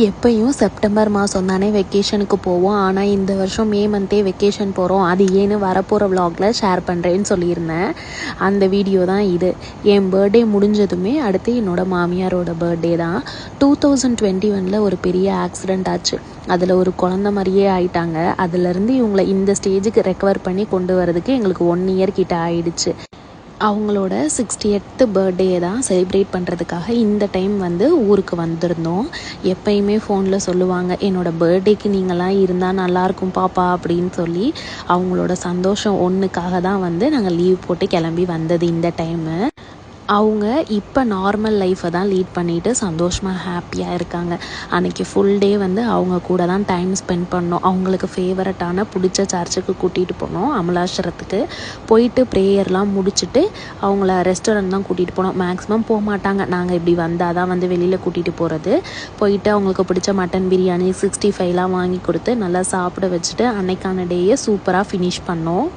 எப்பயும் செப்டம்பர் மாதம் தானே வெக்கேஷனுக்கு போவோம். ஆனால் இந்த வருஷம் மே மந்த்தே வெக்கேஷன் போகிறோம். அது ஏன்னு வரப்போகிற விலாகில் ஷேர் பண்ணுறேன்னு சொல்லியிருந்தேன். அந்த வீடியோ தான் இது. என் பர்த்டே முடிஞ்சதுமே அடுத்து என்னோடய மாமியாரோட பர்த்டே தான். 2021 ஒரு பெரிய ஆக்சிடெண்ட் ஆச்சு. அதில் ஒரு குழந்த மாதிரியே ஆயிட்டாங்க. அதுலேருந்து இவங்களை இந்த ஸ்டேஜுக்கு ரெக்கவர் பண்ணி கொண்டு வரதுக்கு எங்களுக்கு 1 இயர் கிட்ட ஆயிடுச்சு. அவங்களோட 68th பர்த்டே தான் செலிப்ரேட் பண்ணுறதுக்காக இந்த டைம் ஊருக்கு வந்திருந்தோம். எப்பயுமே ஃபோனில் சொல்லுவாங்க, என்னோடய பர்த்டேக்கு நீங்களாம் இருந்தால் நல்லாயிருக்கும் பாப்பா அப்படின்னு சொல்லி. அவங்களோட சந்தோஷம் ஒன்றுக்காக தான் நாங்கள் லீவ் போட்டு கிளம்பி வந்தது இந்த டைமு. அவங்க இப்போ நார்மல் லைஃப்பை தான் லீட் பண்ணிவிட்டு சந்தோஷமாக ஹாப்பியாக இருக்காங்க. அன்றைக்கி ஃபுல் டே அவங்க கூட தான் டைம் ஸ்பெண்ட் பண்ணோம். அவங்களுக்கு ஃபேவரட்டான பிடிச்ச சர்ச்சுக்கு கூட்டிகிட்டு போனோம், அமலாஸ்வரத்துக்கு. போயிட்டு ப்ரேயர்லாம் முடிச்சுட்டு அவங்கள ரெஸ்டாரண்ட் தான் கூட்டிகிட்டு போனோம். மேக்ஸிமம் போக மாட்டாங்க, நாங்கள் இப்படி வந்தால் தான் வெளியில் கூட்டிகிட்டு போகிறது. போயிட்டு அவங்களுக்கு பிடிச்ச மட்டன் பிரியாணி 65லாம் வாங்கி கொடுத்து நல்லா சாப்பிட வச்சுட்டு அன்னைக்கான டேயை சூப்பராக ஃபினிஷ் பண்ணோம்.